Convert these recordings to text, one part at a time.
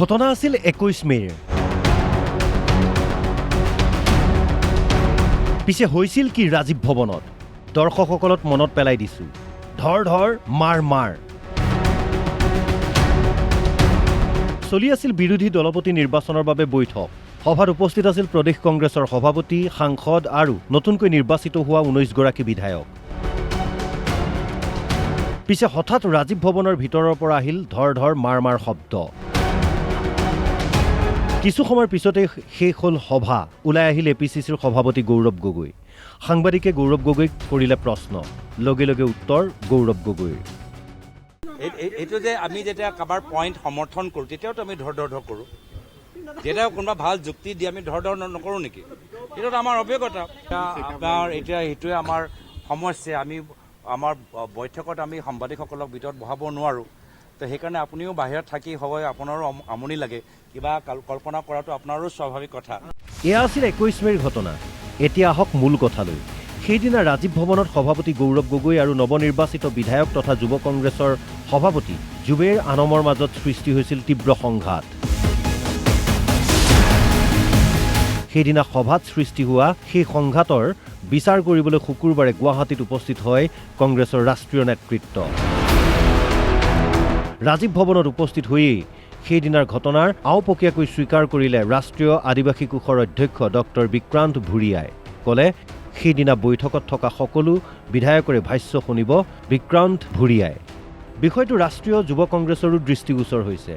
ঘটনা আছিল 21 মে'ৰ। পিছে হৈছিল কি ৰাজীৱ ভৱনত? দৰ্শকসকলক মনত পেলাই দিছো। ধৰ ধৰ মাৰ মাৰ। চলি আছিল বিৰোধী দলপতি নিৰ্বাচনৰ বাবে বৈঠক। সভাত উপস্থিত আছিল প্ৰদেশ কংগ্ৰেছৰ সভাপতি, সাংসদ আৰু নতুনকৈ নিৰ্বাচিত হোৱা 19 গৰাকী বিধায়ক। পিছে হঠাৎ ৰাজীৱ ভৱনৰ ভিতৰৰ পৰা আহিল ধৰ ধৰ মাৰ মাৰ শব্দ। কিছু সময়ৰ পিছতে শেষ হ'ল সভা। ওলাই আহিল APCCৰ সভাপতি গৌৰৱ গগৈ। সাংবাদিকে গৌৰৱ গগৈক কৰিলে প্ৰশ্ন, লগে লগে উত্তৰ গৌৰৱ গগৈৰ। এইটো যে আমি যেতিয়া কাৰোবাৰ পইণ্ট সমৰ্থন কৰোঁ তেতিয়াওতো আমি ধৰ ধৰ ধৰ কৰোঁ। যেতিয়া কোনোবা ভাল যুক্তি দি আমি ধৰ ধৰ নকৰোঁ নেকি? এইটোতো আমাৰ অভিজ্ঞতা। আপোনাৰ এতিয়া সেইটোৱে আমাৰ সমস্যা। আমি আমাৰ বৈঠকত আমি সাংবাদিকসকলক ভিতৰত বহাব নোৱাৰোঁ। তো সেইকাৰণে আপুনিও বাহিৰত থাকি হয় আপোনাৰো আমনি লাগে, কিবা কল্পনা কৰাটো আপোনাৰো স্বাভাৱিক কথা। এয়া আছিল 21 মে'ৰ ঘটনা। এতিয়া আহক মূল কথালৈ। সেইদিনা ৰাজীৱ ভৱনত সভাপতি গৌৰৱ গগৈ আৰু নৱনিৰ্বাচিত বিধায়ক তথা যুৱ কংগ্ৰেছৰ সভাপতি জুবেৰ আনমৰ মাজত সৃষ্টি হৈছিল তীব্ৰ সংঘাত। সেইদিনা সভাত সৃষ্টি হোৱা সেই সংঘাতৰ বিচাৰ কৰিবলৈ শুকুৰবাৰে গুৱাহাটীত উপস্থিত হয় কংগ্ৰেছৰ ৰাষ্ট্ৰীয় নেতৃত্ব। ৰাজীৱ ভৱনত উপস্থিত হৈয়েই সেইদিনাৰ ঘটনাৰ আওপকীয়াকৈ স্বীকাৰ কৰিলে ৰাষ্ট্ৰীয় আদিবাসী কোষৰ অধ্যক্ষ ডক্টৰ বিক্ৰান্ত ভুৰিয়াই। ক'লে, সেইদিনা বৈঠকত থকা সকলো বিধায়কৰে ভাষ্য শুনিব বিক্ৰান্ত ভুৰিয়াই। বিষয়টো ৰাষ্ট্ৰীয় যুৱ কংগ্ৰেছৰো দৃষ্টিগোচৰ হৈছে।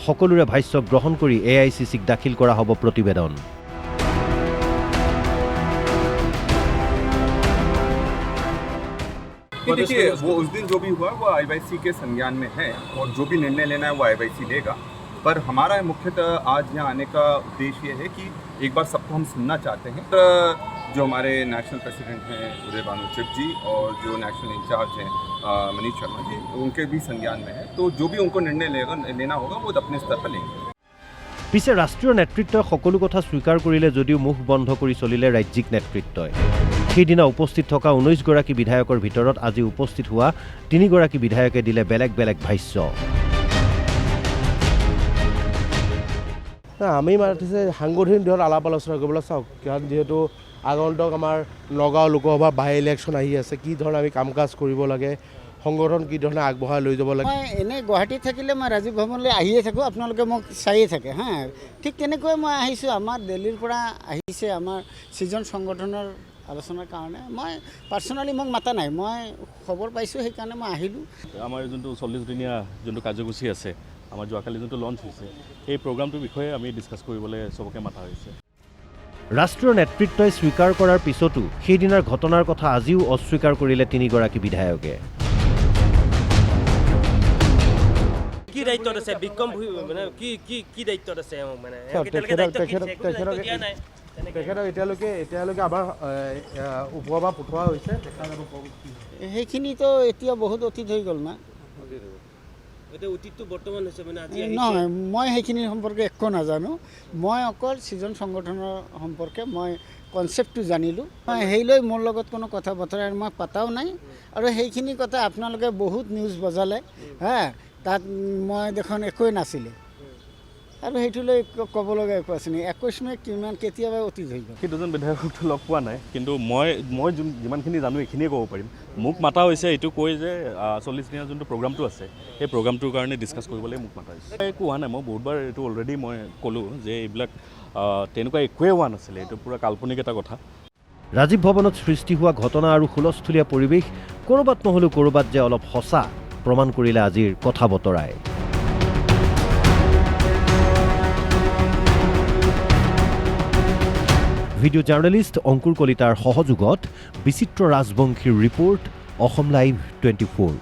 সকলোৰে ভাষ্য গ্ৰহণ কৰি AICCক দাখিল কৰা হ'ব প্ৰতিবেদন। देखिए वो उस दिन जो भी हुआ वो IYC के संज्ञान में है और जो भी निर्णय लेना है वो IYC लेगा। पर हमारा मुख्यतः आज यहाँ आने का उद्देश्य ये है कि एक बार सबको हम सुनना चाहते हैं। तो जो हमारे नेशनल प्रेसिडेंट हैं उदय भानु चिप जी और जो नेशनल इंचार्ज हैं मनीष शर्मा जी, उनके भी संज्ञान में है। तो जो भी उनको निर्णय लेना होगा वो अपने स्तर पर लेंगे। পিছে ৰাষ্ট্ৰীয় নেতৃত্বই সকলো কথা স্বীকাৰ কৰিলে যদিও মুখ বন্ধ কৰি চলিলে ৰাজ্যিক নেতৃত্বই। সেইদিনা উপস্থিত থকা 19 গৰাকী বিধায়কৰ ভিতৰত আজি উপস্থিত হোৱা 3 গৰাকী বিধায়কে দিলে বেলেগ বেলেগ ভাষ্য। আমি মাতিছে সাংগঠনিক দিশত আলাপ আলোচনা কৰিবলৈ চাওক, কাৰণ যিহেতু আগন্তুক আমাৰ নগাঁও লোকসভা বাই ইলেকশ্যন আহি আছে, কি ধৰণে আমি কাম কাজ কৰিব লাগে, সংগঠন কি ধৰণে আগবঢ়াই লৈ যাব লাগে। মই এনেই গুৱাহাটীত থাকিলে মই ৰাজীৱ ভৱনলৈ আহিয়ে থাকোঁ, আপোনালোকে মোক চায়ে থাকে হা। ঠিক তেনেকৈ মই আহিছোঁ, আমাৰ দিল্লীৰ পৰা আহিছে আমাৰ সৃজন সংগঠনৰ আলোচনাৰ কাৰণে। মই পাৰ্চনেলি মোক মাতা নাই, মই খবৰ পাইছোঁ সেইকাৰণে মই আহিলোঁ। আমাৰ যোনটো 40 দিনীয়া যোনটো কাৰ্যসূচী আছে, আমাৰ যোৱাকালি যোনটো লঞ্চ হৈছে, এই প্ৰগ্ৰামটোৰ বিষয়ে আমি ডিছকাছ কৰিবলৈ চবকে মাতা হৈছে। ৰাষ্ট্ৰীয় নেতৃত্বই স্বীকাৰ কৰাৰ পিছতো সেইদিনাৰ ঘটনাৰ কথা আজিও অস্বীকাৰ কৰিলে 3 গৰাকী বিধায়কে। কি দায়িত্বত আছে বিক্ৰম মানে কি দায়িত্বত আছে মানে তেখেতক এতিয়ালৈকে আমাৰ ওপৰৰ পৰা পঠোৱা হৈছে, দেখা যাব সেইখিনিতো এতিয়া বহুত অতীত হৈ গ'ল না। অতীতটো বৰ্তমান হৈছে মানে আজি নহয়, মই সেইখিনি সম্পৰ্কে একো নাজানো। মই অকল সৃজন সংগঠনৰ সম্পৰ্কে মই কনচেপ্টটো জানিলোঁ। সেইলৈ মোৰ লগত কোনো কথা বতৰা মই পাতাও নাই। আৰু সেইখিনি কথা আপোনালোকে বহুত নিউজ বজালে হা, তাত মই দেখোন একোৱেই নাছিলে। আৰু সেইটোলৈ ক'ব লগা একো আছে নেকি? 21 মে' কেতিয়াবা অতীত হৈ গ'ল। সেই দুজন বিধায়ককতো লগ পোৱা নাই, কিন্তু মই যিমানখিনি জানো এইখিনিয়ে ক'ব পাৰিম। মোক মাতা হৈছে এইটো কৈ যে 40 দিনীয়া যোনটো প্ৰগ্ৰামটো আছে, সেই প্ৰগ্ৰামটোৰ কাৰণে ডিছকাছ কৰিবলৈ মোক মাতা হৈছে। একো হোৱা নাই, মই বহুতবাৰ এইটো অলৰেডি মই ক'লোঁ যে এইবিলাক তেনেকুৱা একোৱেই হোৱা নাছিলে, এইটো পূৰা কাল্পনিক এটা কথা। ৰাজীৱ ভৱনত সৃষ্টি হোৱা ঘটনা আৰু হুলস্থুলীয়া পৰিৱেশ ক'ৰবাত নহ'লেও ক'ৰবাত যে অলপ সঁচা প্ৰমাণ কৰিলে আজিৰ কথা বতৰাই। ভিডিঅ' জাৰ্নেলিষ্ট অংকুৰ কলিতাৰ সহযোগত বিচিত্ৰ ৰাজবংশীৰ ৰিপৰ্ট, অসম লাইভ 24।